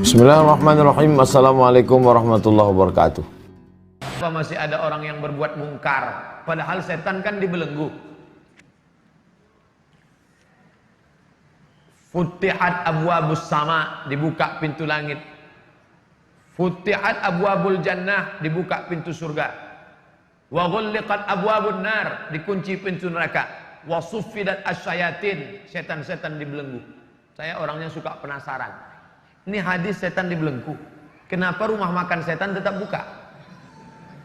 Bismillahirrahmanirrahim. Assalamualaikum warahmatullahi wabarakatuh. Apa masih ada orang yang berbuat mungkar padahal setan kan dibelenggu? Futihat abwabus sama, dibuka pintu langit. Futihat abwabul jannah, dibuka pintu surga. Wa ghulliqat abwabun nar, dikunci pintu neraka. Wa suffidat asyayatin, setan-setan dibelenggu. Saya orangnya suka penasaran. Ini hadis setan dibelenggu. Kenapa rumah makan setan tetap buka?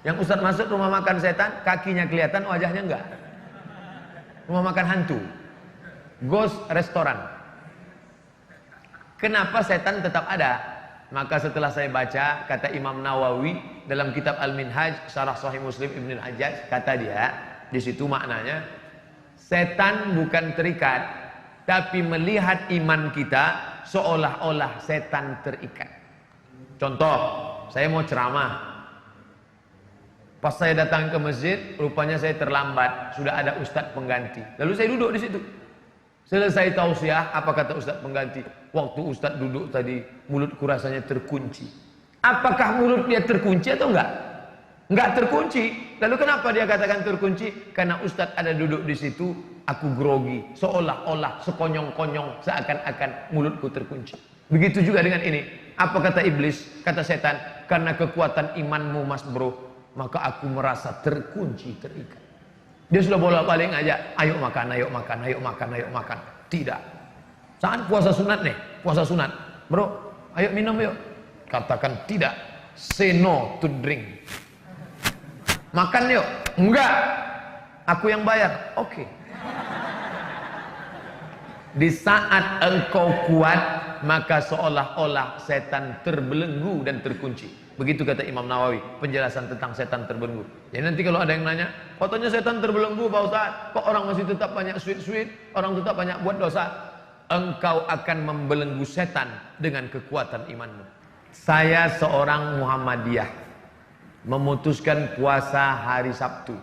Yang Ustaz masuk rumah makan setan, kakinya kelihatan, wajahnya enggak. Rumah makan hantu, ghost restoran. Kenapa setan tetap ada? Maka setelah saya baca, kata Imam Nawawi dalam kitab Al-Minhaj, Syarah Sahih Muslim Ibn Al-Hajjaj, kata dia, di situ maknanya, setan bukan terikat, tapi melihat iman kita seolah-olah setan terikat. Contoh, saya mau ceramah. Pas saya datang ke masjid, rupanya saya terlambat, sudah ada ustadz pengganti. Lalu saya duduk di situ. Selesai tausiah, apa kata ustadz pengganti? Waktu ustadz duduk tadi, mulutku rasanya terkunci. Apakah mulut dia terkunci atau enggak? Enggak terkunci. Lalu kenapa dia katakan terkunci? Karena ustadz ada duduk di situ, aku grogi, seolah-olah, sekonyong-konyong, seakan-akan mulutku terkunci. Begitu juga dengan ini. Apa kata iblis? Kata setan, karena kekuatan imanmu mas bro, maka aku merasa terkunci, terikat. Dia sudah bolak-balik ngajak, ayo makan, ayo makan, ayo makan, ayo makan. Tidak. Saat puasa sunat nih, puasa sunat, bro, ayo minum yuk. Katakan tidak. Say no to drink. Makan yuk. Enggak. Aku yang bayar. Oke. Di saat engkau kuat, maka seolah-olah setan terbelenggu dan terkunci. Begitu kata Imam Nawawi, penjelasan tentang setan terbelenggu. Jadi nanti kalau ada yang nanya, katanya setan terbelenggu Pak Ustaz, kok orang masih tetap banyak sweet-sweet, orang tetap banyak buat dosa? Engkau akan membelenggu setan dengan kekuatan imanmu. Saya seorang Muhammadiyah, memutuskan puasa hari Sabtu.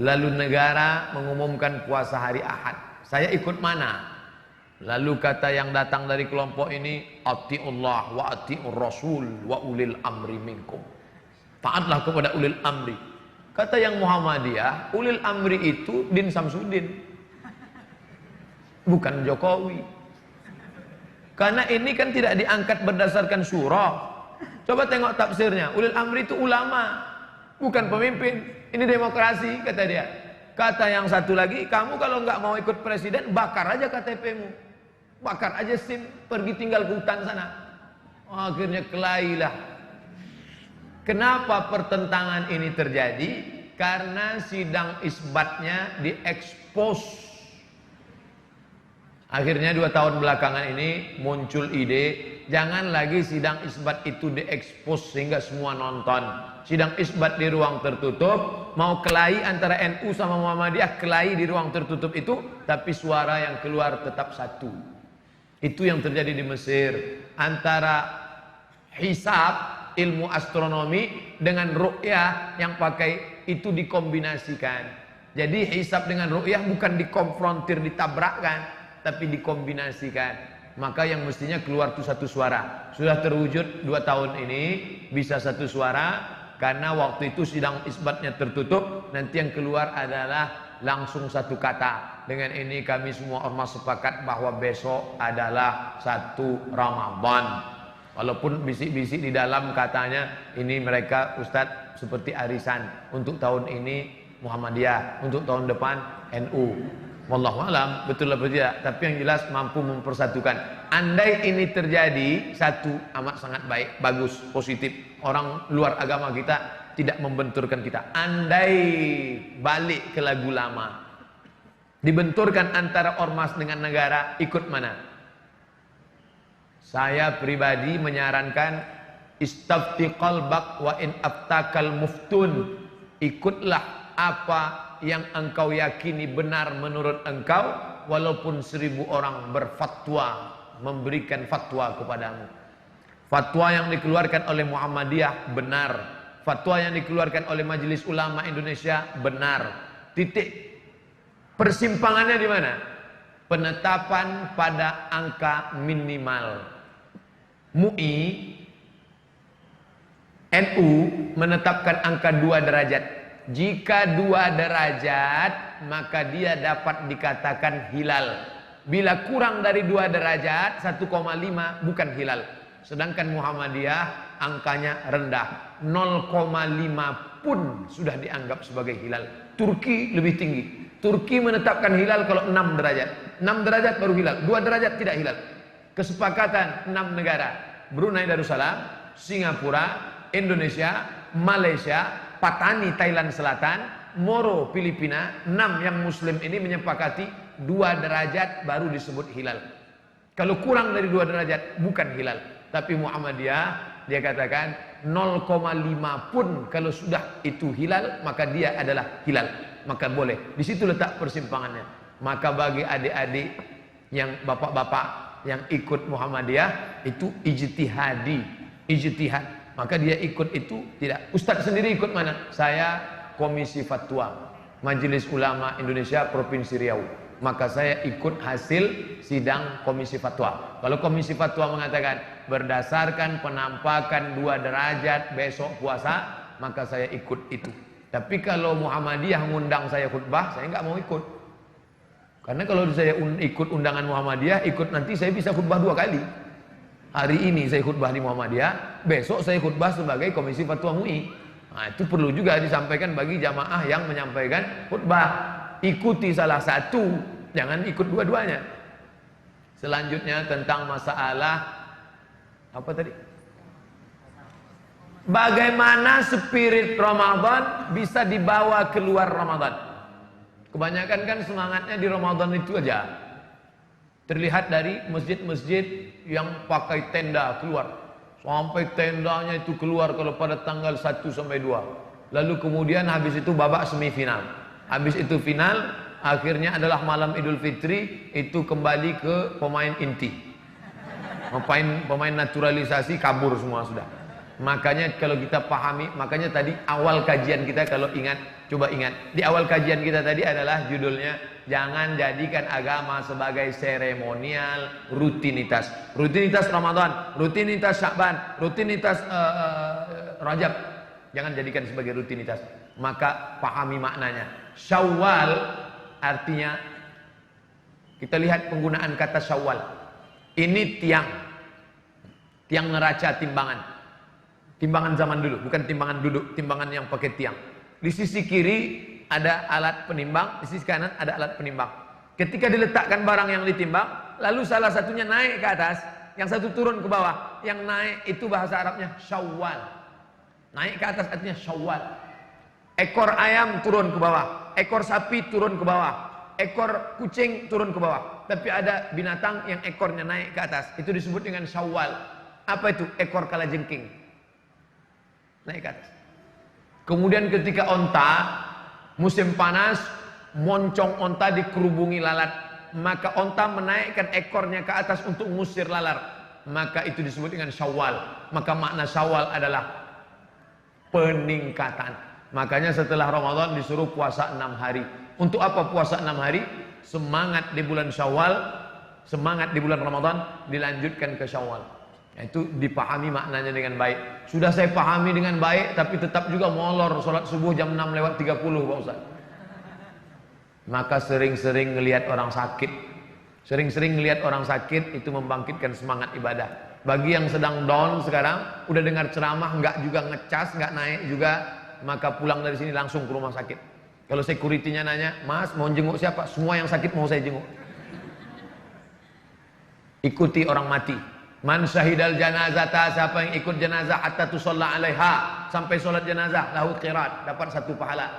Lalu negara mengumumkan puasa hari Ahad. Saya ikut mana? Lalu kata yang datang dari kelompok ini, atiullah wa atiur rasul wa ulil amri minkum. Taatlah kepada ulil amri. Kata yang Muhammadiyah, ulil amri itu Din Samsudin, bukan Jokowi. Karena ini kan tidak diangkat berdasarkan surah. Coba tengok tafsirnya. Ulil amri itu ulama, bukan pemimpin. Ini demokrasi, kata dia. Kata yang satu lagi, kamu kalau nggak mau ikut presiden, bakar aja KTP-mu. Bakar aja SIM, pergi tinggal ke hutan sana. Akhirnya kelailah. Kenapa pertentangan ini terjadi? Karena sidang isbatnya diekspos. Akhirnya 2 tahun belakangan ini muncul ide, jangan lagi sidang isbat itu diekspos sehingga semua nonton. Sidang isbat di ruang tertutup, mau kelahi antara NU sama Muhammadiyah, kelahi di ruang tertutup itu, tapi suara yang keluar tetap satu. Itu yang terjadi di Mesir, antara hisab, ilmu astronomi, dengan ru'yah yang pakai itu dikombinasikan. Jadi hisab dengan ru'yah bukan dikonfrontir, ditabrakkan, tapi dikombinasikan. Maka yang mestinya keluar itu satu suara. Sudah terwujud 2 tahun ini, bisa satu suara, karena waktu itu sidang isbatnya tertutup, nanti yang keluar adalah langsung satu kata. Dengan ini kami semua ormas sepakat bahwa besok adalah 1 Ramadan. Walaupun bisik-bisik di dalam katanya ini mereka Ustadz seperti arisan. Untuk tahun ini Muhammadiyah, untuk tahun depan NU. Wallahu alam, betul atau tidak, tapi yang jelas mampu mempersatukan. Andai ini terjadi, satu, amat sangat baik, bagus, positif. Orang luar agama kita tidak membenturkan kita. Andai balik ke lagu lama, dibenturkan antara ormas dengan negara, ikut mana? Saya pribadi menyarankan istafti qalbak wa in aftakal muftun. Ikutlah apa yang engkau yakini benar menurut engkau, walaupun 1000 orang berfatwa, memberikan fatwa kepadamu. Fatwa yang dikeluarkan oleh Muhammadiyah benar, fatwa yang dikeluarkan oleh Majelis Ulama Indonesia benar. Titik. Persimpangannya di mana? Penetapan pada angka minimal. MUI, NU menetapkan angka 2 derajat. Jika 2 derajat, maka dia dapat dikatakan hilal. Bila kurang dari 2 derajat, 1,5 bukan hilal. Sedangkan Muhammadiyah angkanya rendah, 0,5 pun sudah dianggap sebagai hilal. Turki lebih tinggi. Turki menetapkan hilal kalau 6 derajat. 6 derajat baru hilal, 2 derajat tidak hilal. Kesepakatan 6 negara, Brunei Darussalam, Singapura, Indonesia, Malaysia, Patani Thailand Selatan, Moro Filipina, 6 yang muslim ini menyepakati 2 derajat baru disebut hilal. Kalau kurang dari 2 derajat bukan hilal. Tapi Muhammadiyah dia katakan 0,5 pun kalau sudah itu hilal maka dia adalah hilal. Maka boleh. Di situ letak persimpangannya. Maka bagi adik-adik yang bapak-bapak yang ikut Muhammadiyah itu ijtihadi, ijtihad. Maka dia ikut itu tidak. Ustadz sendiri ikut mana? Saya Komisi Fatwa Majelis Ulama Indonesia Provinsi Riau. Maka saya ikut hasil sidang Komisi Fatwa. Kalau Komisi Fatwa mengatakan berdasarkan penampakan 2 derajat besok puasa, maka saya ikut itu. Tapi kalau Muhammadiyah ngundang saya khutbah, saya nggak mau ikut. Karena kalau saya ikut undangan Muhammadiyah, ikut nanti saya bisa khutbah 2 kali. Hari ini saya khutbah di Muhammadiyah, besok saya khutbah sebagai Komisi Fatwa MUI. Nah, itu perlu juga disampaikan bagi jamaah yang menyampaikan khutbah. Ikuti salah satu, jangan ikut dua-duanya. Selanjutnya tentang masalah apa tadi? Bagaimana spirit Ramadan bisa dibawa keluar Ramadan? Kebanyakan kan semangatnya di Ramadan itu aja. Terlihat dari masjid-masjid yang pakai tenda keluar. Sampai tendanya itu keluar kalau pada tanggal 1 sampai 2. Lalu kemudian habis itu babak semifinal. Habis itu final, akhirnya adalah malam Idul Fitri, itu kembali ke pemain inti. Pemain naturalisasi kabur semua sudah. Makanya kalau kita pahami, makanya tadi awal kajian kita kalau ingat, coba ingat. Di awal kajian kita tadi adalah judulnya, jangan jadikan agama sebagai seremonial, rutinitas. Rutinitas Ramadan, rutinitas Sya'ban, rutinitas Rajab. Jangan jadikan sebagai rutinitas. Maka pahami maknanya. Syawal artinya, kita lihat penggunaan kata Syawal. Ini tiang neraca timbangan. Timbangan zaman dulu, bukan timbangan duduk, timbangan yang pakai tiang. Di sisi kiri ada alat penimbang, di sisi kanan ada alat penimbang. Ketika diletakkan barang yang ditimbang, lalu salah satunya naik ke atas, yang satu turun ke bawah. Yang naik itu bahasa Arabnya Syawal. Naik ke atas artinya Syawal. Ekor ayam turun ke bawah, ekor sapi turun ke bawah, ekor kucing turun ke bawah. Tapi ada binatang yang ekornya naik ke atas, itu disebut dengan Syawal. Apa itu? Ekor kalajengking naik ke atas. Kemudian ketika onta, musim panas, moncong onta dikerubungi lalat, maka onta menaikkan ekornya ke atas untuk mengusir lalat, maka itu disebut dengan Syawal. Maka makna Syawal adalah peningkatan. Makanya setelah Ramadan disuruh puasa 6 hari. Untuk apa puasa 6 hari? Semangat di bulan Syawal, semangat di bulan Ramadan, dilanjutkan ke Syawal. Itu dipahami maknanya dengan baik. Sudah saya pahami dengan baik, tapi tetap juga molor sholat subuh jam 6:30 Pak Ustaz. Maka sering-sering ngelihat orang sakit. Sering-sering ngelihat orang sakit itu membangkitkan semangat ibadah. Bagi yang sedang down sekarang, udah dengar ceramah, nggak juga ngecas, nggak naik juga, maka pulang dari sini langsung ke rumah sakit. Kalau security-nya nanya, Mas mau jenguk siapa? Semua yang sakit mau saya jenguk. Ikuti orang mati. Man syahidal janazata, siapa yang ikut jenazah hatta tusalla alaiha, sampai solat jenazah, lahu qirat, dapat 1 pahala.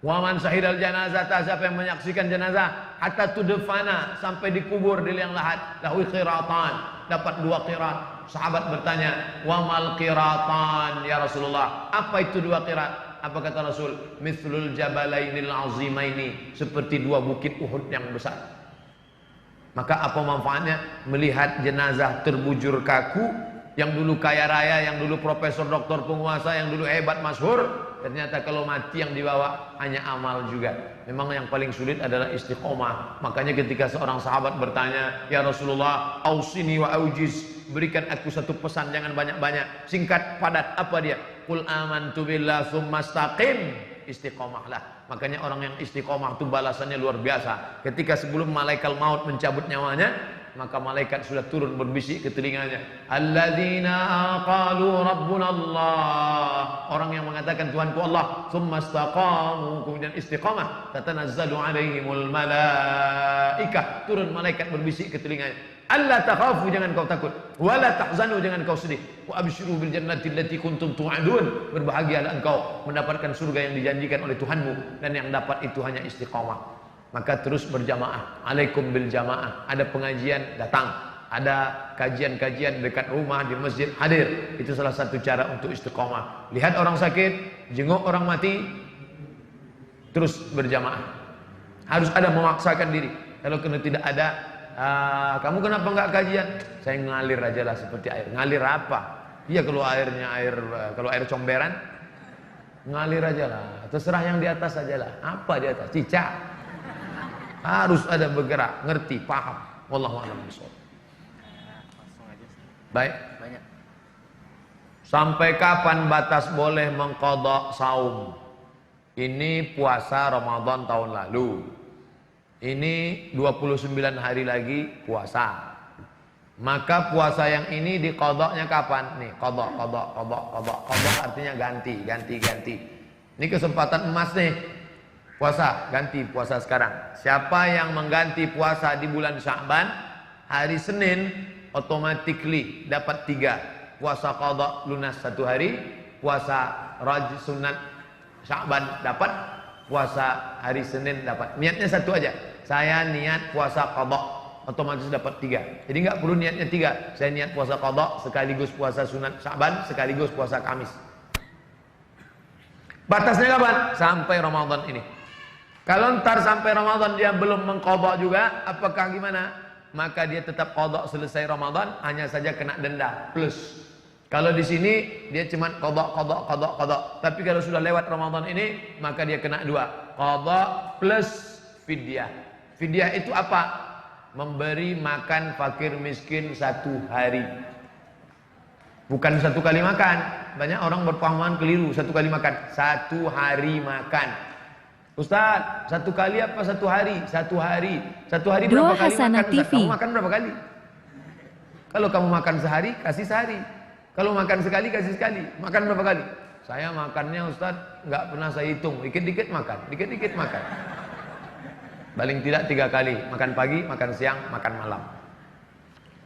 Wa man syahidal janazata, siapa yang menyaksikan jenazah hatta tudfana, sampai dikubur di liang lahat, lahu qiratan, dapat 2 qirat. Sahabat bertanya, wa mal qiratan ya Rasulullah? Apa itu 2 qirat? Apa kata Rasul? Mithlul jabalainil azimaini, seperti 2 bukit Uhud yang besar. Maka apa manfaatnya melihat jenazah terbujur kaku, yang dulu kaya raya, yang dulu profesor, doktor, penguasa, yang dulu hebat, masyhur, ternyata kalau mati yang dibawa hanya amal juga. Memang yang paling sulit adalah istiqomah. Makanya ketika seorang sahabat bertanya, ya Rasulullah, ausini wa aujiz, berikan aku satu pesan, jangan banyak-banyak, singkat, padat. Apa dia? Qul amantu billah tsumastaqim. Istiqomahlah. Makanya orang yang istiqomah itu balasannya luar biasa. Ketika sebelum malaikat maut mencabut nyawanya, maka malaikat sudah turun berbisik ke telinganya, alladzina qalu rabbuna Allah, orang yang mengatakan Tuhanku Allah, tsumastaqamu, kemudian istiqamah, tatanazzalu alaihimul malaikah, turun malaikat berbisik ke telinganya, alla takhafu, jangan kau takut, wala tahzanu, jangan kau sedih, wa abshiru bil jannati allati kuntum tu'adun, berbahagialah engkau mendapatkan surga yang dijanjikan oleh Tuhanmu, dan yang dapat itu hanya istiqamah. Maka terus berjamaah, alaikum bil jamaah. Ada pengajian, datang. Ada kajian-kajian dekat rumah, di masjid, hadir. Itu salah satu cara untuk istiqamah. Lihat orang sakit, jenguk orang mati, terus berjamaah. Harus ada memaksakan diri. Kalau kena tidak ada, kamu kenapa enggak kajian? Saya ngalir aja lah seperti air. Ngalir apa? Iya, kalau airnya kalau air comberan, ngalir aja lah. Terserah yang di atas aja lah. Apa di atas? Cicak. Harus ada bergerak, ngerti, paham. Wallahu a'lam bishawab. Baik. Banyak. Sampai kapan batas boleh mengqadha saum? Ini puasa Ramadan tahun lalu. Ini 29 hari lagi puasa. Maka puasa yang ini diqadhanya kapan? Nih, qadha artinya ganti. Ini kesempatan emas nih. Puasa, ganti puasa sekarang. Siapa yang mengganti puasa di bulan Sya'ban, hari Senin automatically dapat 3. Puasa qadha lunas 1 hari, puasa raj sunat Sya'ban dapat, puasa hari Senin dapat. Niatnya satu aja. Saya niat puasa qadha, otomatis dapat 3. Jadi enggak perlu niatnya 3. Saya niat puasa qadha sekaligus puasa sunat Sya'ban sekaligus puasa Kamis. Batasnya kapan? Sampai Ramadan ini. Kalau ntar sampai Ramadan dia belum mengqadha juga, apakah gimana? Maka dia tetap qadha selesai Ramadan, hanya saja kena denda plus. Kalau di sini dia cuma qadha. Tapi kalau sudah lewat Ramadan ini, maka dia kena 2. Qadha plus fidyah. Fidyah itu apa? Memberi makan fakir miskin 1 hari. Bukan 1 kali makan. Banyak orang berpahaman keliru, 1 kali makan. 1 hari makan. Ustaz, 1 kali apa 1 hari? 1 hari. 1 hari berapa kali makan? Ustaz? Kamu makan berapa kali? Kalau kamu makan sehari, kasih sehari. Kalau makan sekali, kasih sekali. Makan berapa kali? Saya makannya Ustaz, nggak pernah saya hitung. Dikit-dikit makan, dikit-dikit makan. Paling tidak 3 kali. Makan pagi, makan siang, makan malam.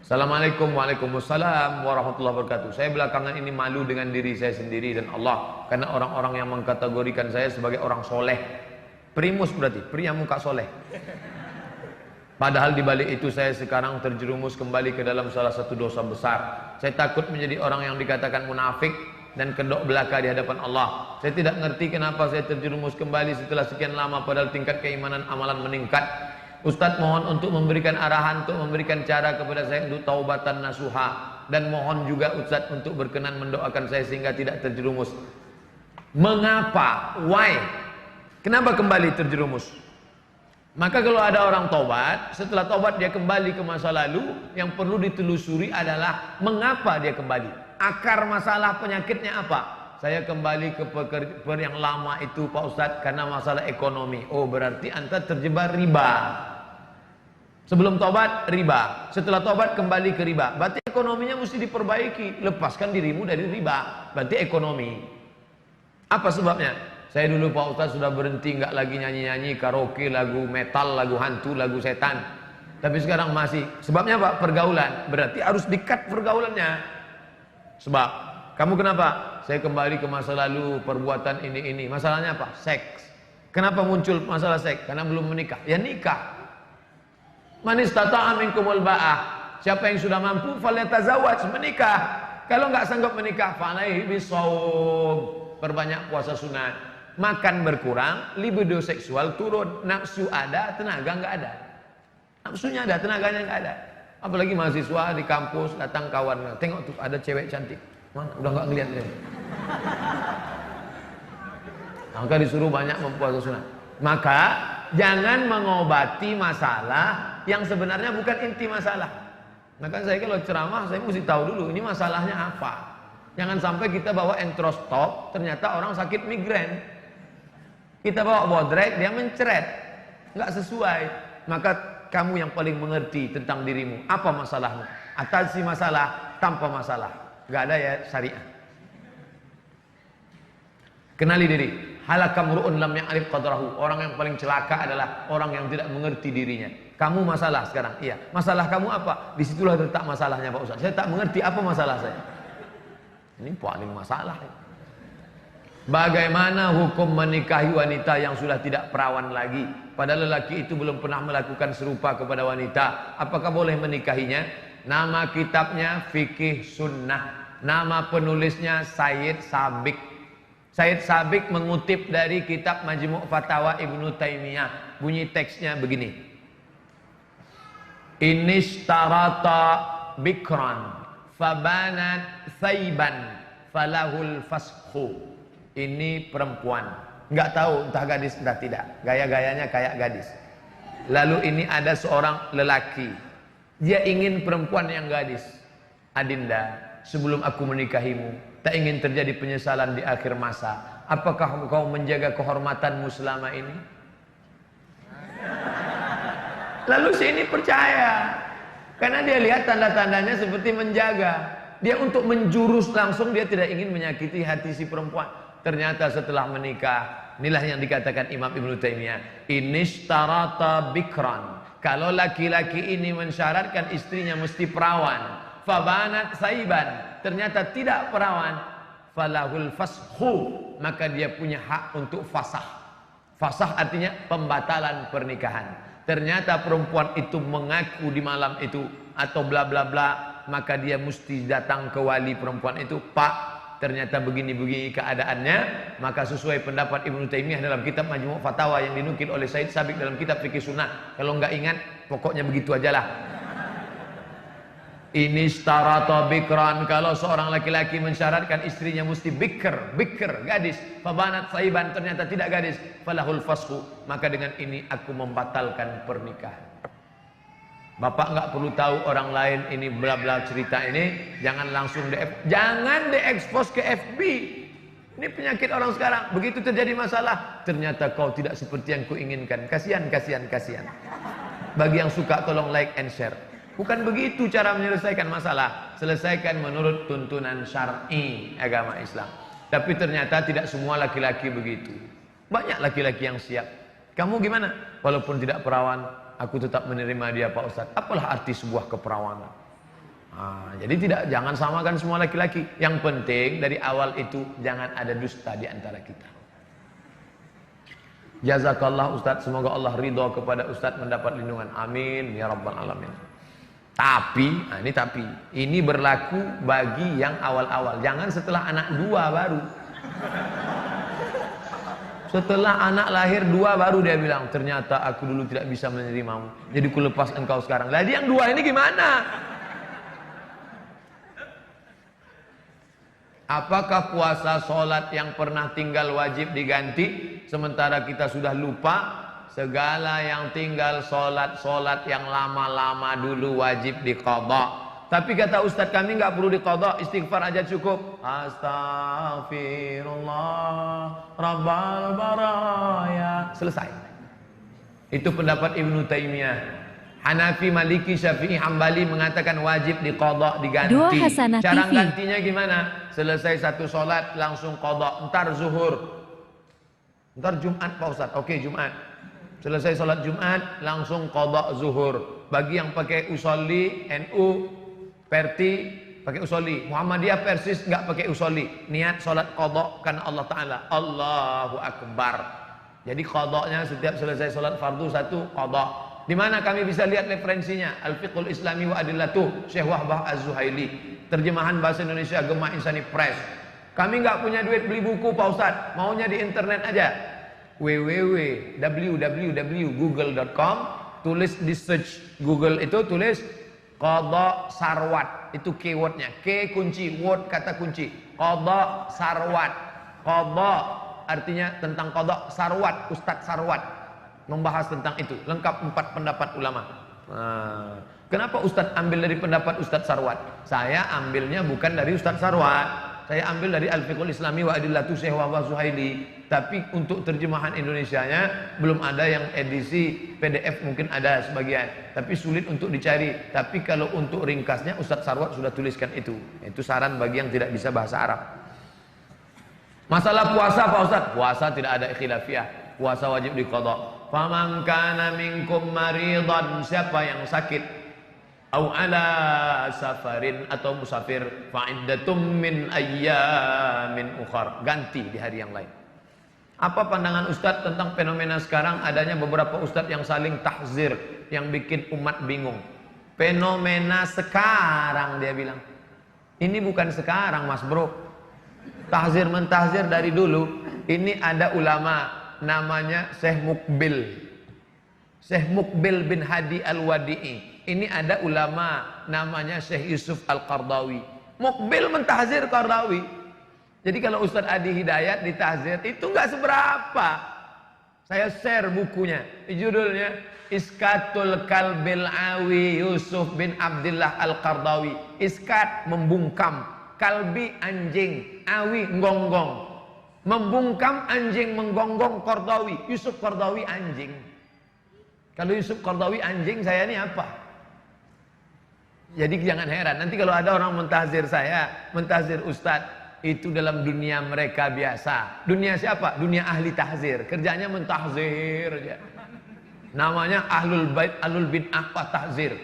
Assalamualaikum waalaikumsalam warahmatullahi wabarakatuh. Saya belakangan ini malu dengan diri saya sendiri dan Allah, karena orang-orang yang mengkategorikan saya sebagai orang soleh. Primus berarti, pria muka soleh. Padahal di balik itu saya sekarang terjerumus kembali ke dalam salah satu dosa besar. Saya takut menjadi orang yang dikatakan munafik dan kedok belaka di hadapan Allah. Saya tidak ngerti kenapa saya terjerumus kembali setelah sekian lama, padahal tingkat keimanan amalan meningkat. Ustadz mohon untuk memberikan arahan, untuk memberikan cara kepada saya untuk taubatan nasuha, dan mohon juga Ustadz untuk berkenan mendoakan saya sehingga tidak terjerumus. Mengapa? Why? Kenapa kembali terjerumus? Maka kalau ada orang tobat, setelah tobat dia kembali ke masa lalu, yang perlu ditelusuri adalah mengapa dia kembali. Akar masalah penyakitnya apa? Saya kembali ke pekerjaan yang lama itu Pak Ustadz karena masalah ekonomi. Oh, berarti anda terjebak riba. Sebelum tobat riba, setelah tobat kembali ke riba. Berarti ekonominya mesti diperbaiki. Lepaskan dirimu dari riba. Berarti ekonomi. Apa sebabnya? Saya dulu Pak Ustadz sudah berhenti, nggak lagi nyanyi-nyanyi karaoke, lagu metal, lagu hantu, lagu setan. Tapi sekarang masih. Sebabnya Pak? Pergaulan. Berarti harus di-cut pergaulannya. Sebab kamu kenapa? Saya kembali ke masa lalu, perbuatan ini. Masalahnya apa? Seks. Kenapa muncul masalah seks? Karena belum menikah. Ya nikah. Man istata'a minkumul ba'ah. Siapa yang sudah mampu falyatazawwaj, menikah. Kalau nggak sanggup menikah, falaihi bisawm. Perbanyak puasa sunat. Makan berkurang, libido seksual turun, nafsu ada, tenaga nggak ada. Nafsunya ada, tenaganya nggak ada. Apalagi mahasiswa di kampus datang kawan, tengok tuh ada cewek cantik, mana udah nggak ngeliat dia. Maka disuruh banyak mempuasa sunat. Maka jangan mengobati masalah yang sebenarnya bukan inti masalah. Maka saya kalau ceramah saya mesti tahu dulu ini masalahnya apa. Jangan sampai kita bawa entrostop ternyata orang sakit migrain. Kita bawa bodrek dia mencret, nggak sesuai. Maka kamu yang paling mengerti tentang dirimu. Apa masalahmu? Atasi masalah tanpa masalah. Nggak ada ya syariah. Kenali diri. Halakam ru'un lam ya'rif qadrahu. Orang yang paling celaka adalah orang yang tidak mengerti dirinya. Kamu masalah sekarang. Iya. Masalah kamu apa? Disitulah letak masalahnya Pak Ustaz. Saya tak mengerti apa masalah saya. Ini paling masalah. Bagaimana hukum menikahi wanita yang sudah tidak perawan lagi? Padahal lelaki itu belum pernah melakukan serupa kepada wanita. Apakah boleh menikahinya? Nama kitabnya Fikih Sunnah. Nama penulisnya Sayyid Sabiq. Sayyid Sabiq mengutip dari kitab Majmu' Fatawa Ibnu Taimiyah. Bunyi teksnya begini. Inishtarata bikran fabanat thayban falahul fashu. Ini perempuan. Enggak tahu entah gadis entah tidak. Gaya-gayanya kayak gadis. Lalu ini ada seorang lelaki. Dia ingin perempuan yang gadis. Adinda, sebelum aku menikahimu, tak ingin terjadi penyesalan di akhir masa. Apakah engkau menjaga kehormatanmu selama ini? Lalu si ini percaya. Karena dia lihat tanda-tandanya seperti menjaga. Dia untuk menjurus langsung, dia tidak ingin menyakiti hati si perempuan. Ternyata setelah menikah, inilah yang dikatakan Imam Ibnu Taimiyah, inishtarata bikran. Kalau laki-laki ini mensyaratkan istrinya mesti perawan, fabanat saiban, ternyata tidak perawan, falahul fashu, maka dia punya hak untuk fasah. Fasah artinya pembatalan pernikahan. Ternyata perempuan itu mengaku di malam itu atau bla bla bla, maka dia mesti datang ke wali perempuan itu, Pak, ternyata begini-begini keadaannya. Maka sesuai pendapat Ibnu Taimiyah dalam kitab Majmu' Fatawa yang dinukil oleh Sayyid Sabiq dalam kitab Fikih Sunnah. Kalau nggak ingat, pokoknya begitu aja lah. Ini starata bikran, kalau seorang laki-laki mensyaratkan istrinya mesti bikr, gadis, fabanat saiban, ternyata tidak gadis, falahul fashu, maka dengan ini aku membatalkan pernikahan. Bapak nggak perlu tahu orang lain ini bla bla cerita ini, jangan langsung jangan diekspos ke FB. Ini penyakit orang sekarang. Begitu terjadi masalah, ternyata kau tidak seperti yang kuinginkan. Kasihan. Bagi yang suka tolong like and share. Bukan begitu cara menyelesaikan masalah. Selesaikan menurut tuntunan syar'i agama Islam. Tapi ternyata tidak semua laki-laki begitu. Banyak laki-laki yang siap. Kamu gimana? Walaupun tidak perawan, aku tetap menerima dia Pak Ustaz. Apalah arti sebuah keperawanan? Jadi jangan samakan semua laki-laki. Yang penting dari awal itu jangan ada dusta di antara kita. Jazakallah Ustaz, semoga Allah ridho kepada Ustaz mendapat lindungan. Amin ya rabbal alamin. Tapi ini berlaku bagi yang awal-awal. Jangan setelah anak 2 baru. Setelah anak lahir 2 baru dia bilang, ternyata aku dulu tidak bisa menerimamu, jadi ku lepas engkau sekarang. Jadi yang 2 ini gimana? Apakah puasa sholat yang pernah tinggal wajib diganti, sementara kita sudah lupa? Segala yang tinggal sholat yang lama-lama dulu wajib diqadha. Tapi kata Ustadz kami nggak perlu diqadha, istighfar aja cukup. Astaghfirullah Rabbal baraya. Selesai. Itu pendapat Ibnu Taimiyah. Hanafi, Maliki, Syafi'i, Hambali mengatakan wajib diqadha, diganti. Cara gantinya gimana? Selesai satu sholat langsung qadha. Entar zuhur, entar Jumat Pak Ustadz. Oke, Jumat. Selesai sholat Jumat langsung qadha zuhur. Bagi yang pakai usolli, NU, Perti pakai usolli, Muhammadiyah Persis nggak pakai usolli, niat sholat qadha karena Allah Ta'ala, Allahu Akbar. Jadi qadhanya setiap selesai sholat fardu satu qadha. Di mana kami bisa lihat referensinya? Al-Fiqhul Islami wa Adillatuh, Syekh Wahbah Az-Zuhaili, terjemahan bahasa Indonesia Gemah Insani Press. Kami nggak punya duit beli buku Pak Ustadz, maunya di internet aja. www.google.com, tulis di search Google itu, tulis qadha sarwat, itu keywordnya, K kunci, word kata kunci, qadha sarwat. Qadha artinya tentang qadha, sarwat Ustadz Sarwat membahas tentang itu, lengkap 4 pendapat ulama. Kenapa Ustadz ambil dari pendapat Ustadz Sarwat? Saya ambilnya bukan dari Ustadz Sarwat. Saya ambil dari Al-Fiqhul Islami wa Adillatu Syekh Wahbah Zuhaili. Tapi untuk terjemahan Indonesianya belum ada yang edisi PDF, mungkin ada sebagian. Tapi sulit untuk dicari. Tapi kalau untuk ringkasnya Ustadz Sarwat sudah tuliskan itu. Itu saran bagi yang tidak bisa bahasa Arab. Masalah puasa Pak Ustadz? Puasa tidak ada khilafiyah. Puasa wajib diqadha. Faman kana minkum maridan, siapa yang sakit au ala safarin atau musafir fa'iddatum min ayyamin ukhar, ganti di hari yang lain. Apa pandangan Ustadz tentang fenomena sekarang adanya beberapa Ustadz yang saling tahzir yang bikin umat bingung? Fenomena sekarang dia bilang. Ini bukan sekarang Mas Bro. Tahzir mentahzir dari dulu. Ini ada ulama namanya Syekh Mukbil. Syekh Mukbil bin Hadi Al-Wadi'i. Ini ada ulama namanya Syekh Yusuf Al-Qardawi. Mukbil mentahzir Qardawi. Jadi kalau Ustadz Adi Hidayat ditahzir itu enggak seberapa. Saya share bukunya. Judulnya Iskatul Kalbil Awi Yusuf bin Abdullah Al-Qardawi. Iskat membungkam, kalbi anjing, awi nggonggong. Membungkam anjing menggonggong Qardawi. Yusuf Qardawi anjing. Kalau Yusuf Qardawi anjing, saya ini apa? Jadi jangan heran, nanti kalau ada orang mentahzir saya, mentahzir Ustadz, itu dalam dunia mereka biasa. Dunia siapa? Dunia ahli tahzir. Kerjanya mentahzir aja. Namanya ahlul bait, ahlul bid'ah wa tahzir.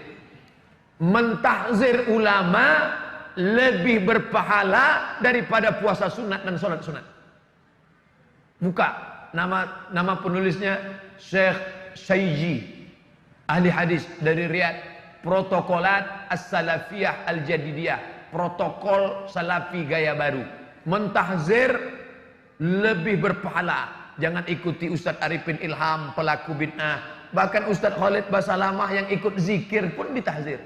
Mentahzir ulama lebih berpahala daripada puasa sunat dan sholat sunat. Buka nama penulisnya Syekh Syayji, ahli hadis dari Riyadh. Protokolat As-Salafiyah Al-Jadidiyah, protokol salafi gaya baru. Mentahzir lebih berpahala. Jangan ikuti Ustadz Arifin Ilham, pelaku bid'ah. Bahkan Ustadz Khalid Basalamah yang ikut zikir pun ditahzir.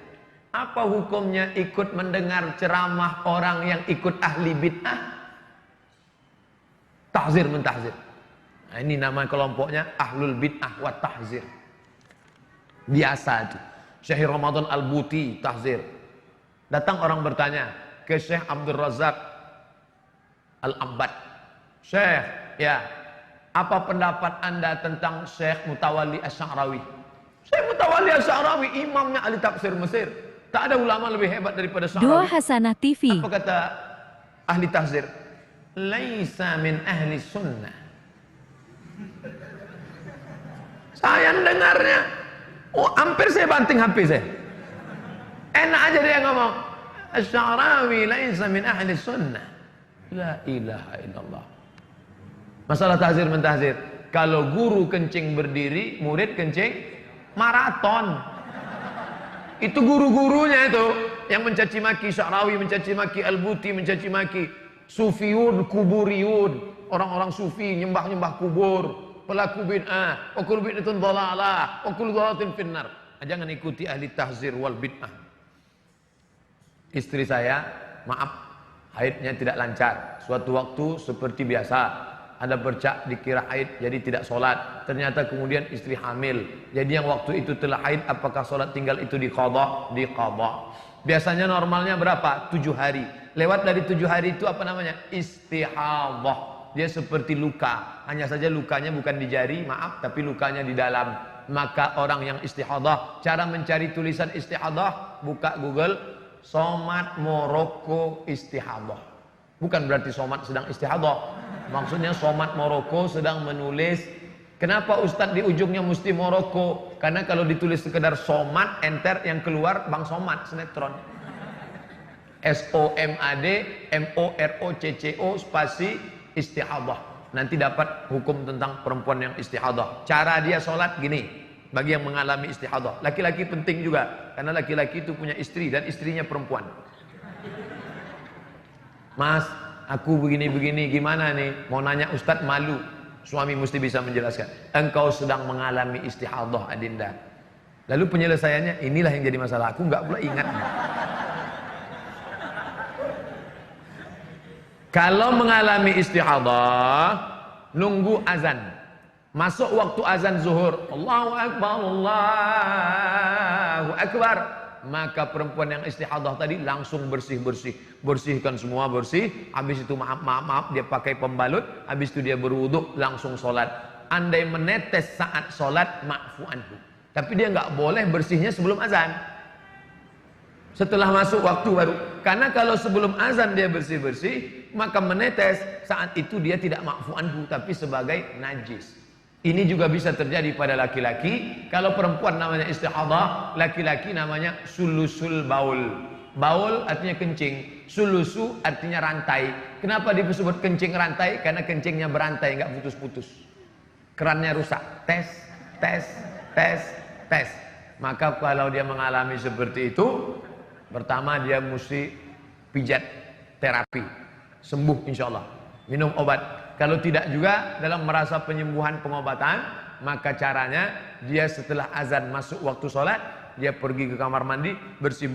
Apa hukumnya ikut mendengar ceramah orang yang ikut ahli bid'ah? Tahzir mentahzir. Nah, ini nama kelompoknya Ahlul Bid'ah wa Tahzir. Biasa itu. Syekh Ramadan Al-Buti tahzir. Datang orang bertanya ke Syekh Abdul Razak Al-Abbad. Syekh, ya, apa pendapat Anda tentang Syekh Mutawalli Asy'arawi? Syekh Mutawalli Asy'arawi imamnya ahli tafsir Mesir. Tak ada ulama lebih hebat daripada Sy'arawi. Dua Hasanah TV. Apa kata ahli tahzir? Laisa min ahli sunnah. Saya dengarnya, oh, hampir saya banting HP saya. Enak aja dia ngomong. Asy'arawi laisa min ahli sunnah. La ilaha illallah. Masalah tahzir mentahzir. Kalau guru kencing berdiri, murid kencing maraton. Itu guru-gurunya itu yang mencaci maki Sy'arawi, mencaci maki Al-Buti, mencaci maki Sufiyun, kuburiyun, orang-orang sufi nyembah-nyembah kubur. Pelaku bid'ah, wa kullu bid'atin dhalalah, wa kullu dhalalatin finnar. Jangan ikuti ahli tahzir wal bid'ah. Istri saya, maaf, haidnya tidak lancar. Suatu waktu seperti biasa, ada bercak dikira haid, jadi tidak sholat. Ternyata kemudian istri hamil. Jadi yang waktu itu telah haid, apakah sholat tinggal itu diqadha? Diqadha. Biasanya normalnya berapa? 7 hari. Lewat dari 7 hari itu apa namanya? Istihadhah. Dia seperti luka, hanya saja lukanya bukan di jari, maaf, tapi lukanya di dalam. Maka orang yang istihadhah, cara mencari tulisan istihadhah, buka Google, Somat Moroko istihadhah. Bukan berarti somat sedang istihadhah, maksudnya somat Moroko sedang menulis. Kenapa Ustadz di ujungnya mesti Moroko? Karena kalau ditulis sekedar somat, enter, yang keluar Bang Somat, sinetron. SOMAD MOROCCO spasi istihadhah. Nanti dapat hukum tentang perempuan yang istihadhah. Cara dia sholat gini, bagi yang mengalami istihadhah. Laki-laki penting juga, karena laki-laki itu punya istri dan istrinya perempuan. Mas, aku begini-begini, gimana nih? Mau nanya Ustadz, malu. Suami mesti bisa menjelaskan. Engkau sedang mengalami istihadhah, Adinda. Lalu penyelesaiannya, inilah yang jadi masalah. Aku nggak pula ingat. Kalau mengalami istihadhah, nunggu azan. Masuk waktu azan zuhur, Allahu Akbar, Allahu Akbar. maka perempuan yang istihadah tadi langsung bersih-bersih. Bersihkan semua bersih, habis itu maaf, dia pakai pembalut, habis itu dia berwuduk, langsung sholat. Andai menetes saat sholat, ma'fu anhu. Tapi dia nggak boleh bersihnya sebelum azan. Setelah masuk waktu baru. Karena kalau sebelum azan dia bersih-bersih, maka menetes saat itu dia tidak ma'fu anhu, tapi sebagai najis. Ini juga bisa terjadi pada laki-laki. Kalau perempuan namanya istihadah, laki-laki namanya sulusul baul. Baul artinya kencing, sulusu artinya rantai. Kenapa disebut kencing rantai? Karena kencingnya berantai, nggak putus-putus. Kerannya rusak. Tes, tes, tes, tes. Maka kalau dia mengalami seperti itu, pertama dia mesti pijat terapi, sembuh insya Allah, minum obat. Kalau tidak juga dalam merasa penyembuhan pengobatan, maka caranya dia setelah azan masuk waktu sholat, dia pergi ke kamar mandi, bersih,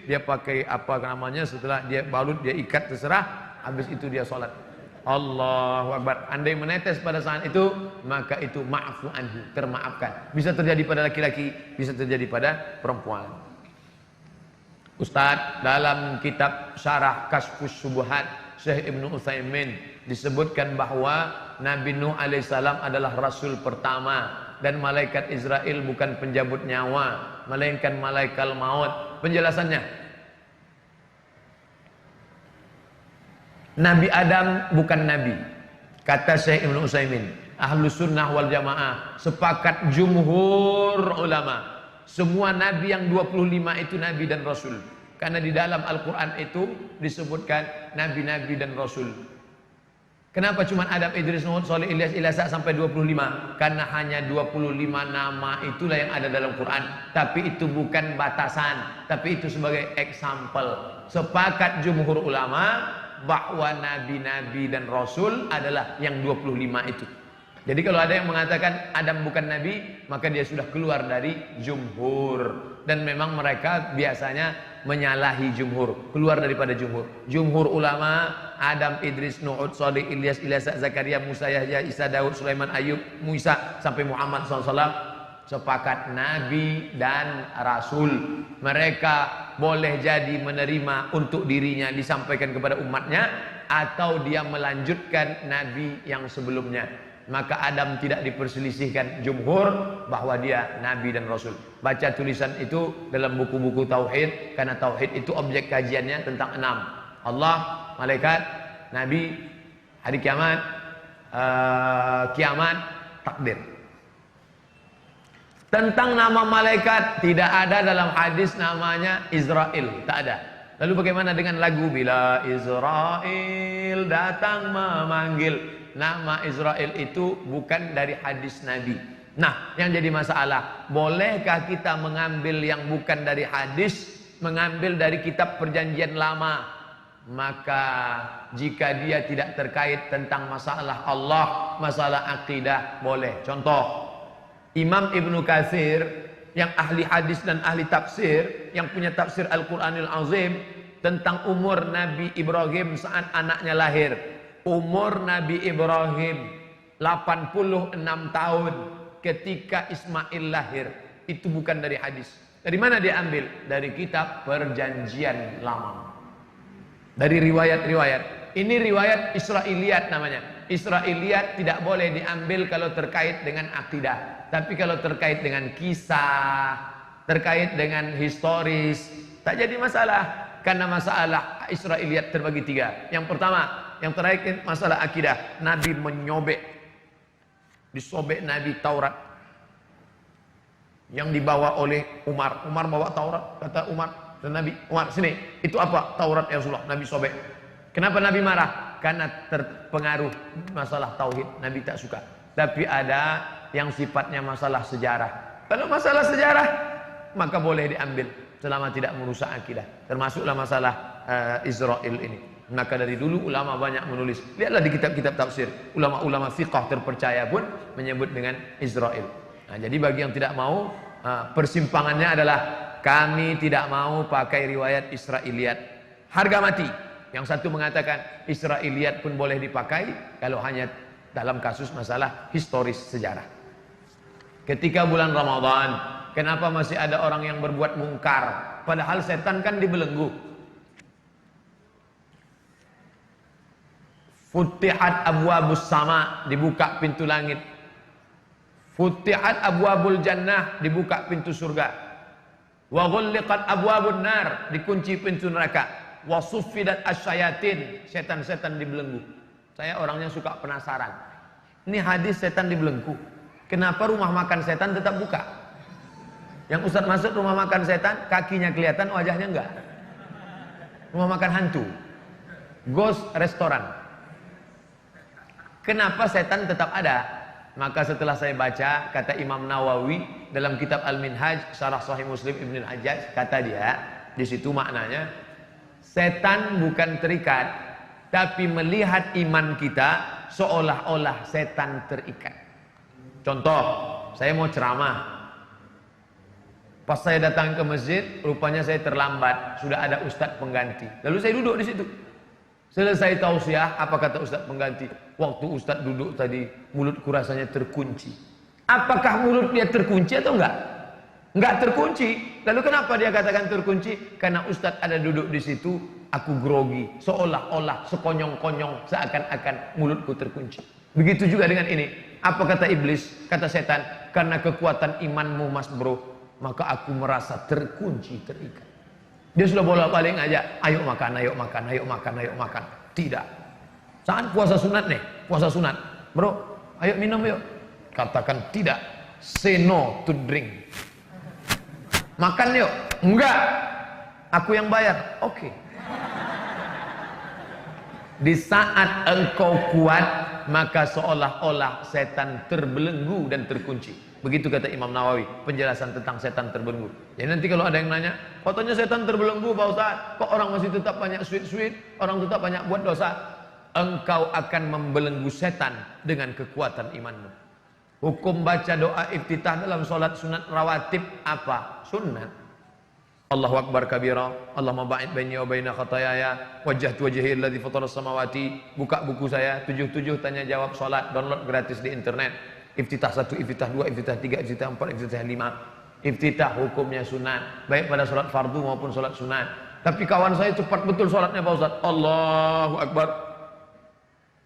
dia pakai apa namanya, setelah dia balut, dia ikat terserah, habis itu dia sholat. Allahu Akbar. Andai menetes pada saat itu, maka itu ma'fu anhu, termaafkan. Bisa terjadi pada laki-laki, bisa terjadi pada perempuan. Ustadz, dalam kitab Syarah Kashfus Syubhat Syekh Ibnu Utsaimin disebutkan bahwa Nabi Nuh alaihissalam adalah rasul pertama dan malaikat Israel bukan penjabut nyawa, melainkan malaikat maut. Penjelasannya, Nabi Adam bukan nabi. Kata Syekh Ibnu Utsaimin, Ahlus Sunnah wal Jamaah sepakat jumhur ulama, semua nabi yang 25 itu nabi dan rasul. Karena di dalam Al-Quran itu disebutkan nabi-nabi dan rasul. Kenapa cuma Adam, Idris, Nuh, Saleh, Ilyas, Ilasa sampai 25? Karena hanya 25 nama itulah yang ada dalam Quran. Tapi itu bukan batasan, tapi itu sebagai example. Sepakat jumhur ulama bahwa nabi-nabi dan rasul adalah yang 25 itu. Jadi kalau ada yang mengatakan Adam bukan nabi, maka dia sudah keluar dari jumhur. Dan memang mereka biasanya menyalahi jumhur, keluar daripada jumhur. Jumhur ulama, Adam, Idris, Nuh, Saleh, Ilyas, Ilyasa, Zakaria, Musa, Yahya, Isa, Daud, Sulaiman, Ayub, Musa sampai Muhammad SAW sepakat nabi dan rasul. Mereka boleh jadi menerima untuk dirinya disampaikan kepada umatnya, atau dia melanjutkan nabi yang sebelumnya. Maka Adam tidak diperselisihkan jumhur bahwa dia nabi dan rasul. Baca tulisan itu dalam buku-buku tauhid, karena tauhid itu objek kajiannya tentang 6: Allah, malaikat, nabi, hari kiamat, kiamat, takdir. Tentang nama malaikat tidak ada dalam hadis namanya Israel, tak ada. Lalu bagaimana dengan lagu bila Israel datang memanggil? Nama Israel itu bukan dari hadis Nabi. Nah, yang jadi masalah, bolehkah kita mengambil yang bukan dari hadis, mengambil dari kitab perjanjian lama? Maka jika dia tidak terkait tentang masalah Allah, masalah akidah, boleh. Contoh, Imam Ibnu Katsir yang ahli hadis dan ahli tafsir, yang punya tafsir Al-Quranil Azim tentang umur Nabi Ibrahim saat anaknya lahir. Umur Nabi Ibrahim 86 tahun ketika Ismail lahir. Itu bukan dari hadis. Dari mana dia ambil? Dari kitab perjanjian lama, dari riwayat-riwayat. Ini riwayat Israiliyat namanya. Israiliyat tidak boleh diambil kalau terkait dengan akidah. Tapi kalau terkait dengan kisah, terkait dengan historis, tak jadi masalah. Karena masalah Israiliyat terbagi 3. Yang pertama, yang terakhir masalah akidah. Nabi menyobek, disobek Nabi Taurat yang dibawa oleh Umar. Umar bawa Taurat, kata Umar dan Nabi, Umar sini, itu apa? Taurat ya Rasulullah. Nabi sobek. Kenapa Nabi marah? Karena terpengaruh masalah tauhid, Nabi tak suka. Tapi ada yang sifatnya masalah sejarah. Kalau masalah sejarah, maka boleh diambil selama tidak merusak akidah. Termasuklah masalah Israel ini. Maka dari dulu ulama banyak menulis. Lihatlah di kitab-kitab tafsir, ulama-ulama fiqh terpercaya pun menyebut dengan Israel. Nah, jadi bagi yang tidak mau, persimpangannya adalah kami tidak mau pakai riwayat Israiliyat. Harga mati. Yang satu mengatakan Israiliyat pun boleh dipakai kalau hanya dalam kasus masalah historis sejarah. Ketika bulan Ramadan Kenapa masih ada orang yang berbuat mungkar? Padahal setan kan dibelenggu. Futihat abwabus sama, dibuka pintu langit. Futihat abwabul jannah, dibuka pintu surga. Wa ghulliqat abwabun nar, dikunci pintu neraka. Wa suffidat asyayatin, setan-setan dibelenggu. Saya orangnya suka penasaran. Ini hadis setan dibelenggu. Kenapa rumah makan setan tetap buka? Yang Ustadz masuk rumah makan setan, kakinya kelihatan, wajahnya enggak. Rumah makan hantu, ghost restoran. Kenapa setan tetap ada? Maka setelah saya baca, kata Imam Nawawi dalam kitab Al-Minhaj, Syarah Sahih Muslim Ibn Al-Hajjaj, kata dia, di situ maknanya, setan bukan terikat, tapi melihat iman kita seolah-olah setan terikat. Contoh, saya mau ceramah. Pas saya datang ke masjid, rupanya saya terlambat, sudah ada ustadz pengganti. Lalu saya duduk di situ. Selesai tausiah, apa kata ustadz pengganti? Waktu ustadz duduk tadi, mulutku rasanya terkunci. Apakah mulut dia terkunci atau enggak? Enggak terkunci. Lalu kenapa dia katakan terkunci? Karena ustadz ada duduk di situ, aku grogi, seolah-olah, sekonyong-konyong, seakan-akan mulutku terkunci. Begitu juga dengan ini. Apa kata iblis? Kata setan, karena kekuatan imanmu mas bro, maka aku merasa terkunci, terikat. Dia sudah bolak-balik ngajak, ayo makan, ayo makan, ayo makan, ayo makan. Tidak. Saat puasa sunat nih, puasa sunat. Bro, ayo minum yuk. Katakan tidak. Say no to drink. Makan yuk. Enggak. Aku yang bayar. Oke. Di saat engkau kuat, maka seolah-olah setan terbelenggu dan terkunci. Begitu kata Imam Nawawi, penjelasan tentang setan terbelenggu. Jadi nanti kalau ada yang nanya, katanya setan terbelenggu Pak Ustaz, kok orang masih tetap banyak sweet-sweet, orang tetap banyak buat dosa? Engkau akan membelenggu setan dengan kekuatan imanmu. Hukum baca doa iftitah dalam sholat sunat rawatib apa? Sunnat. Allahu Akbar kabira, Allahumma ba'id baini wa baina khatayaya, wajjahtu wajhi alladhi fatara samawati. Buka buku saya, 77 tanya jawab sholat, download gratis di internet. Iftitah 1, iftitah 2, iftitah 3, iftitah 4, iftitah 5. Iftitah hukumnya sunat, baik pada sholat fardu maupun sholat sunat. Tapi kawan saya cepat betul sholatnya Pak Ustaz. Allahu Akbar,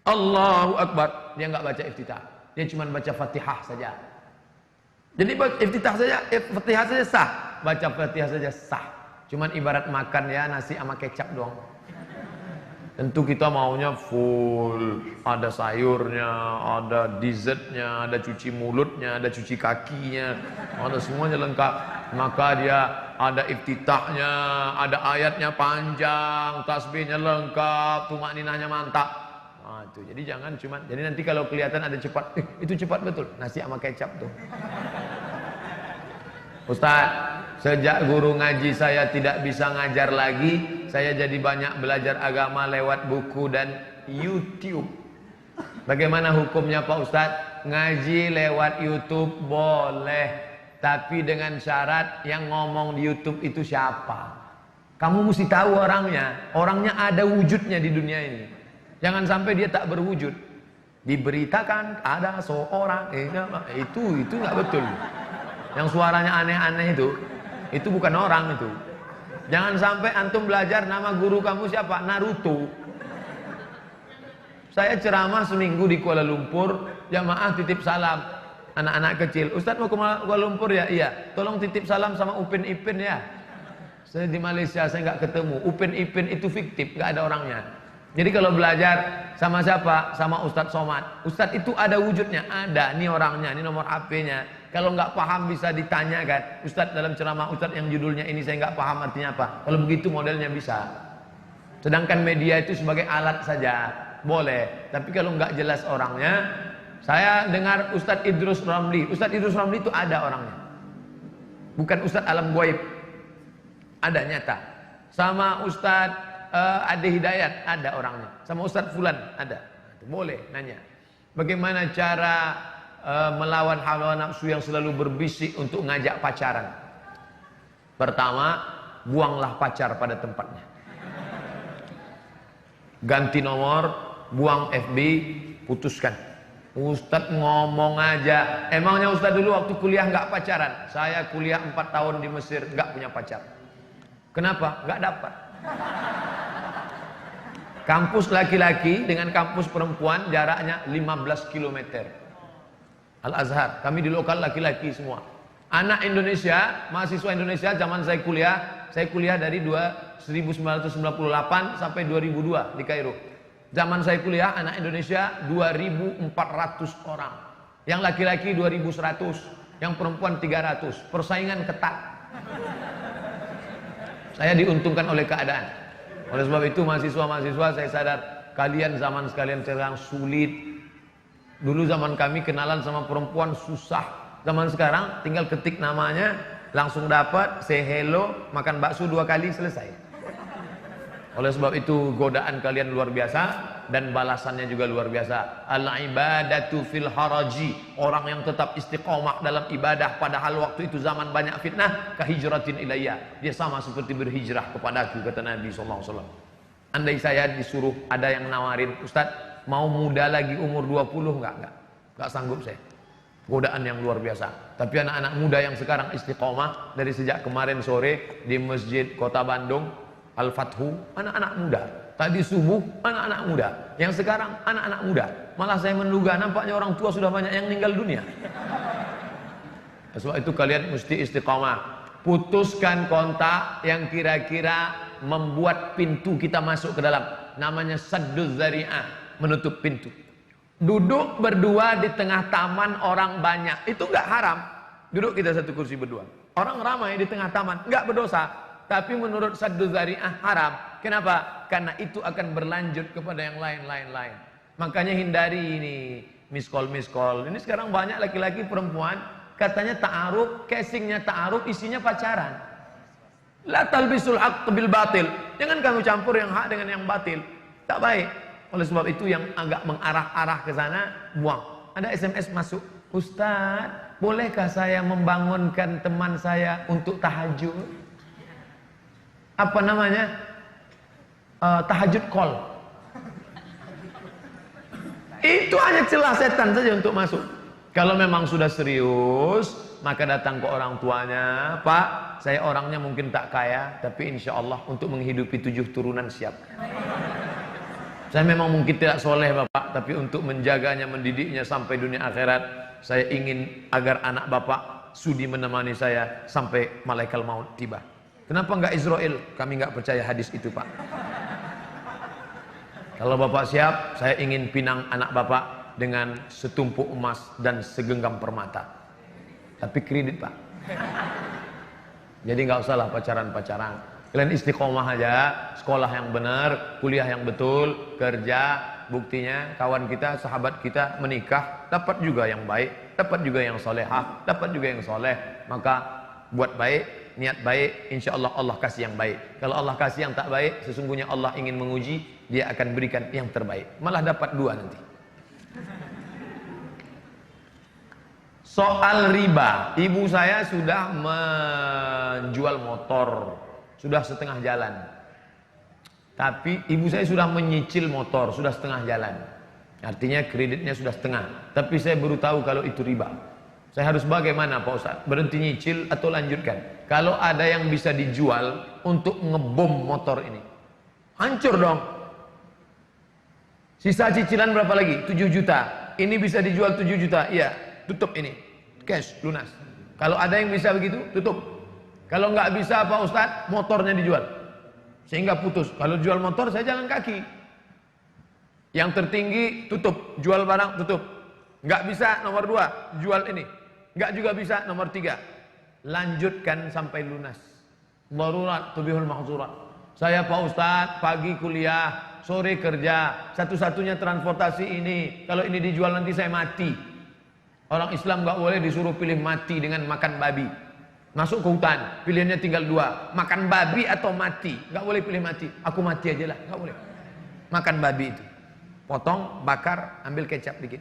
Allahu Akbar. Dia nggak baca iftitah, dia cuma baca Fatihah saja. Jadi iftitah saja, Fatihah saja sah. Baca Fatihah saja sah. Cuman ibarat makan ya, nasi sama kecap doang. Tentu kita maunya full, ada sayurnya, ada dessertnya, ada cuci mulutnya, ada cuci kakinya, ada semuanya lengkap. Maka dia ada iftitahnya, ada ayatnya panjang, tasbihnya lengkap, tumakninahnya mantap. Nah, itu. Jadi jangan cuma, jadi nanti kalau kelihatan ada cepat, itu cepat betul, nasi sama kecap tuh. Ustaz, sejak guru ngaji saya tidak bisa ngajar lagi, saya jadi banyak belajar agama lewat buku dan YouTube. Bagaimana hukumnya Pak Ustaz? Ngaji lewat YouTube boleh, tapi dengan syarat yang ngomong di YouTube itu siapa. Kamu mesti tahu orangnya, orangnya ada wujudnya di dunia ini. Jangan sampai dia tak berwujud. Diberitakan ada seorang, itu nggak betul. Yang suaranya aneh-aneh itu bukan orang itu. Jangan sampai antum belajar nama guru kamu siapa? Naruto. Saya ceramah seminggu di Kuala Lumpur, jamaah titip salam. Anak-anak kecil, Ustadz mau ke Kuala Lumpur ya? Iya. Tolong titip salam sama Upin Ipin ya. Saya di Malaysia, saya nggak ketemu. Upin Ipin itu fiktif, nggak ada orangnya. Jadi kalau belajar sama siapa? Sama Ustadz Somad. Ustadz itu ada wujudnya, ada. Ini orangnya, ini nomor HP-nya. Kalau nggak paham bisa ditanya kan, Ustadz dalam ceramah Ustadz yang judulnya ini saya nggak paham artinya apa. Kalau begitu modelnya bisa. Sedangkan media itu sebagai alat saja, boleh. Tapi kalau nggak jelas orangnya, saya dengar Ustadz Idrus Ramli. Ustadz Idrus Ramli itu ada orangnya, bukan Ustadz alam gaib, ada nyata. Sama Ustadz Ade Hidayat ada orangnya. Sama Ustadz Fulan ada. Boleh nanya. Bagaimana cara melawan hawa nafsu yang selalu berbisik untuk ngajak pacaran? Pertama, buanglah pacar pada tempatnya. Ganti nomor, buang FB, putuskan. Ustadz ngomong aja. Emangnya Ustadz dulu waktu kuliah nggak pacaran? Saya kuliah 4 tahun di Mesir nggak punya pacar. Kenapa? Nggak dapat. Kampus laki-laki dengan kampus perempuan jaraknya 15 km. Al-Azhar, kami di lokal laki-laki semua. Anak Indonesia, mahasiswa Indonesia zaman saya kuliah dari 1998 sampai 2002 di Kairo. Zaman saya kuliah anak Indonesia 2.400 orang. Yang laki-laki 2.100, yang perempuan 300. Persaingan ketat. Saya diuntungkan oleh keadaan. Oleh sebab itu mahasiswa-mahasiswa saya sadar kalian zaman sekalian sekarang sulit. Dulu zaman kami kenalan sama perempuan susah. Zaman sekarang tinggal ketik namanya langsung dapat, say hello, makan bakso 2 kali selesai. Oleh sebab itu godaan kalian luar biasa dan balasannya juga luar biasa. Al-ibadatu fil haraji, orang yang tetap istiqomah dalam ibadah padahal waktu itu zaman banyak fitnah, kahijratin ilayya, dia sama seperti berhijrah kepadaku, kata Nabi SAW. Andai saya disuruh, ada yang nawarin, Ustadz mau muda lagi umur 20, enggak sanggup saya. Godaan yang luar biasa. Tapi anak-anak muda yang sekarang istiqomah dari sejak kemarin sore di Masjid Kota Bandung Al-Fathu, anak-anak muda. Tadi subuh anak-anak muda. Yang sekarang anak-anak muda. Malah saya menduga nampaknya orang tua sudah banyak yang meninggal dunia. Sebab itu kalian mesti istiqomah. Putuskan kontak yang kira-kira membuat pintu kita masuk ke dalam. Namanya sadduz zari'ah, menutup pintu. Duduk berdua di tengah taman orang banyak, itu enggak haram. Duduk kita satu kursi berdua. Orang ramai di tengah taman, enggak berdosa. Tapi menurut sadduz zari'ah haram. Kenapa? Karena itu akan berlanjut kepada yang lain-lain. Makanya hindari ini miskol. Ini sekarang banyak laki-laki perempuan katanya ta'aruf, casingnya ta'aruf, isinya pacaran. La talbisul haqq bil batil. Jangan kamu campur yang hak dengan yang batil. Tak baik. Oleh sebab itu yang agak mengarah-arah ke sana, buang. Ada SMS masuk, Ustaz, bolehkah saya membangunkan teman saya untuk tahajud? Apa namanya? Tahajud call. Itu hanya celah setan saja untuk masuk. Kalau memang sudah serius, maka datang ke orang tuanya, Pak, saya orangnya mungkin tak kaya, tapi insya Allah untuk menghidupi 7 turunan siap. Saya memang mungkin tidak soleh Bapak, tapi untuk menjaganya, mendidiknya sampai dunia akhirat, saya ingin agar anak Bapak sudi menemani saya sampai malaikat maut tiba. Kenapa enggak Israel? Kami enggak percaya hadis itu, Pak. Kalau Bapak siap, saya ingin pinang anak Bapak dengan setumpuk emas dan segenggam permata. Tapi kredit, Pak. Jadi enggak usahlah pacaran-pacaran. Kalian istiqomah aja, sekolah yang benar, kuliah yang betul, kerja. Buktinya kawan kita, sahabat kita menikah, dapat juga yang baik, dapat juga yang solehah, dapat juga yang soleh. Maka buat baik, niat baik, insya Allah Allah kasih yang baik. Kalau Allah kasih yang tak baik, sesungguhnya Allah ingin menguji, dia akan berikan yang terbaik. Malah dapat 2 nanti. Soal riba, ibu saya sudah menjual motor, sudah setengah jalan. Tapi ibu saya sudah menyicil motor, sudah setengah jalan. Artinya kreditnya sudah setengah. Tapi saya baru tahu kalau itu riba. Saya harus bagaimana Pak Ustaz? Berhenti nyicil atau lanjutkan? Kalau ada yang bisa dijual untuk ngebom motor ini, hancur dong. Sisa cicilan berapa lagi? 7 juta. Ini bisa dijual 7 juta. Iya, tutup ini. Cash, lunas. Kalau ada yang bisa begitu, tutup. Kalau nggak bisa Pak Ustaz, motornya dijual. Sehingga putus. Kalau jual motor, saya jalan kaki. Yang tertinggi, tutup. Jual barang, tutup. Nggak bisa, nomor 2, jual ini. Nggak juga bisa, nomor 3. Lanjutkan sampai lunas. Darurat tubihul mahzurat. Saya Pak Ustadz, pagi kuliah, sore kerja, satu-satunya transportasi ini. Kalau ini dijual nanti saya mati. Orang Islam nggak boleh disuruh pilih mati dengan makan babi. Masuk ke hutan, pilihannya tinggal 2, makan babi atau mati. Nggak boleh pilih mati. Aku mati aja lah, nggak boleh. Makan babi itu, potong, bakar, ambil kecap dikit.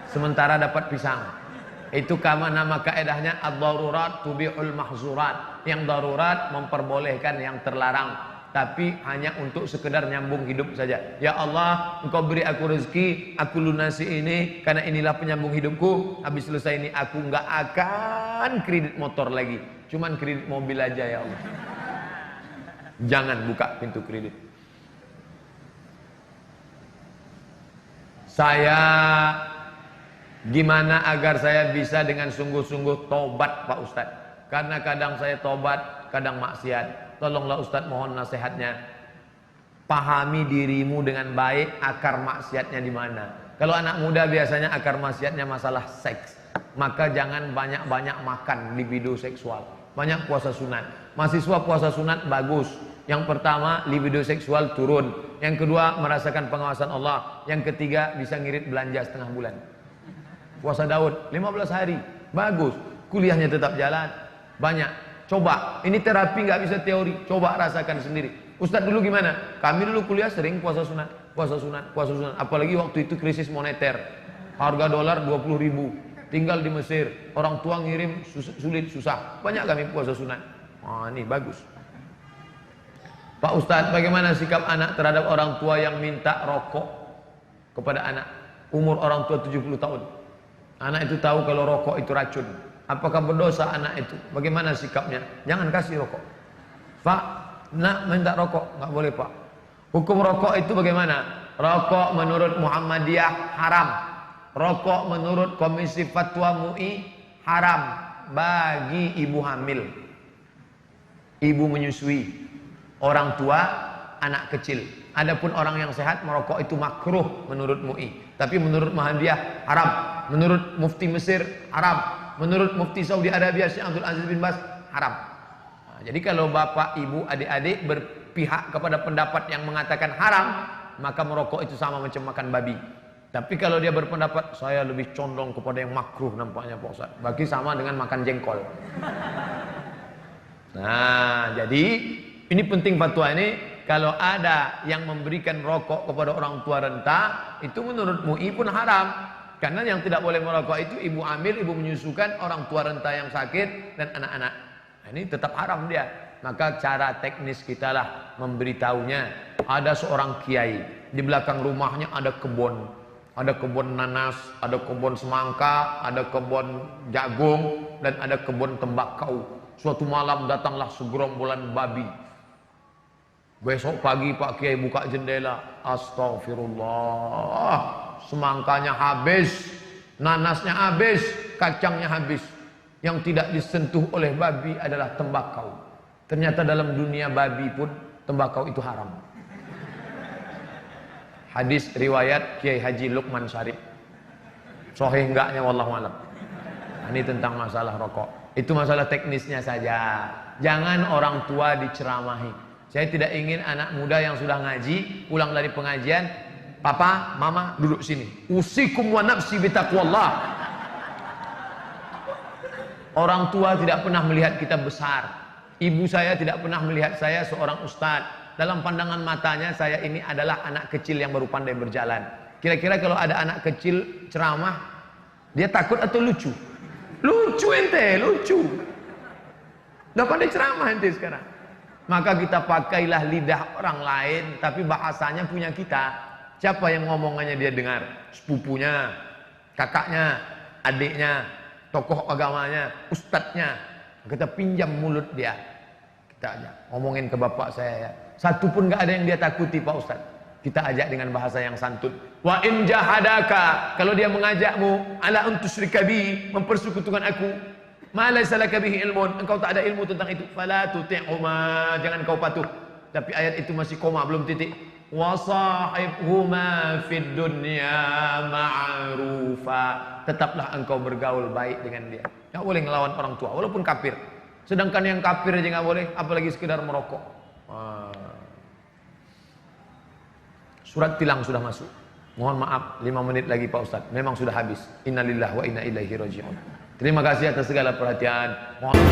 Sementara dapat pisang. Itu nama kaedahnya ad-darurat tubihul mahzurat. Yang darurat memperbolehkan yang terlarang. tapi hanya untuk sekedar nyambung hidup saja. Ya Allah, Engkau beri aku rezeki, aku lunasi ini karena inilah penyambung hidupku. Habis selesai ini aku nggak akan kredit motor lagi, cuman kredit mobil aja ya Allah. Jangan buka pintu kredit. Saya gimana agar saya bisa dengan sungguh-sungguh tobat Pak Ustadz? Karena kadang saya tobat, kadang maksiat. Tolonglah Ustadz, mohon nasihatnya. Pahami dirimu dengan baik, akar maksiatnya di mana. Kalau anak muda biasanya akar maksiatnya masalah seks, maka jangan banyak-banyak makan libido seksual. Banyak puasa sunat. Mahasiswa puasa sunat bagus. Yang pertama, libido seksual turun. Yang kedua, merasakan pengawasan Allah. Yang ketiga, bisa ngirit belanja setengah bulan. Puasa Daud 15 hari, bagus. Kuliahnya tetap jalan. Banyak. Coba, ini terapi nggak bisa teori. Coba rasakan sendiri. Ustadz dulu gimana? Kami dulu kuliah sering puasa sunat, puasa sunat, puasa sunat. Apalagi waktu itu krisis moneter, harga dolar 20.000. Tinggal di Mesir, orang tua ngirim sulit susah. Banyak kami puasa sunat. Oh, ini bagus. Pak Ustadz, bagaimana sikap anak terhadap orang tua yang minta rokok kepada anak? Umur orang tua 70 tahun. Anak itu tahu kalau rokok itu racun. Apakah berdosa anak itu? Bagaimana sikapnya? Jangan kasih rokok. Pak, nak minta rokok? Nggak boleh Pak. Hukum rokok itu bagaimana? Rokok menurut Muhammadiyah haram. Rokok menurut Komisi Fatwa MUI haram bagi ibu hamil, ibu menyusui, orang tua, anak kecil. Adapun orang yang sehat merokok itu makruh menurut MUI. Tapi menurut Muhammadiyah haram. Menurut Mufti Mesir haram. Menurut Mufti Saudi Arabia Syekh Abdul Aziz bin Baz haram. Nah, jadi kalau bapak, ibu, adik-adik berpihak kepada pendapat yang mengatakan haram, maka merokok itu sama macam makan babi. Tapi kalau dia berpendapat saya lebih condong kepada yang makruh nampaknya Pak Ustaz, bagi sama dengan makan jengkol. Nah, jadi ini penting fatwa ini. Kalau ada yang memberikan rokok kepada orang tua renta, itu menurut MUI pun haram. Karena yang tidak boleh merokok itu ibu hamil, ibu menyusukan, orang tua renta yang sakit, dan anak-anak. Nah, ini tetap haram dia. Maka cara teknis kita lah memberitahunya. Ada seorang kiai, di belakang rumahnya ada kebun. Ada kebun nanas, ada kebun semangka, ada kebun jagung, dan ada kebun tembakau. Suatu malam datanglah segerombolan babi. Besok pagi Pak Kiai buka jendela, astagfirullah. Semangkanya habis, nanasnya habis, kacangnya habis. Yang tidak disentuh oleh babi adalah tembakau. Ternyata dalam dunia babi pun tembakau itu haram. Hadis riwayat Kiai Haji Lukman Syarif. Sahih enggaknya wallahu alam. Ini tentang masalah rokok. Itu masalah teknisnya saja. Jangan orang tua diceramahi. Saya tidak ingin anak muda yang sudah ngaji pulang dari pengajian, papa, mama duduk sini. Usikum wa nafsi bitaqwallah. Orang tua tidak pernah melihat kita besar. Ibu saya tidak pernah melihat saya seorang ustadz. Dalam pandangan matanya saya ini adalah anak kecil yang baru pandai berjalan. Kira-kira kalau ada anak kecil ceramah, dia takut atau lucu? Lucu ente, lucu. Udah pandai ceramah ente sekarang. Maka kita pakailah lidah orang lain, tapi bahasanya punya kita. Siapa yang ngomongannya dia dengar? Sepupunya, kakaknya, adiknya, tokoh agamanya, ustadznya. Kita pinjam mulut dia. Kita ajak, ngomongin ke bapak saya ya. Satu pun gak ada yang dia takuti Pak Ustadz. Kita ajak dengan bahasa yang santun. Wa in jahadaka, kalau dia mengajakmu ala untusyrika bi, mempersekutukan aku, ma laysa laka bihi ilmun, engkau tak ada ilmu tentang itu, fala tuti'huma, jangan kau patuh. Tapi ayat itu masih koma, belum titik. Wa sahibhuma fid dunya ma'rufa, tetaplah engkau bergaul baik dengan dia. Enggak boleh ngelawan orang tua walaupun kafir. Sedangkan yang kafir aja enggak boleh, apalagi sekedar merokok. Surat tilang sudah masuk. Mohon maaf 5 menit lagi Pak Ustadz, memang sudah habis. Innalillahi wa inna ilaihi raji'un. Terima kasih atas segala perhatian. Mohon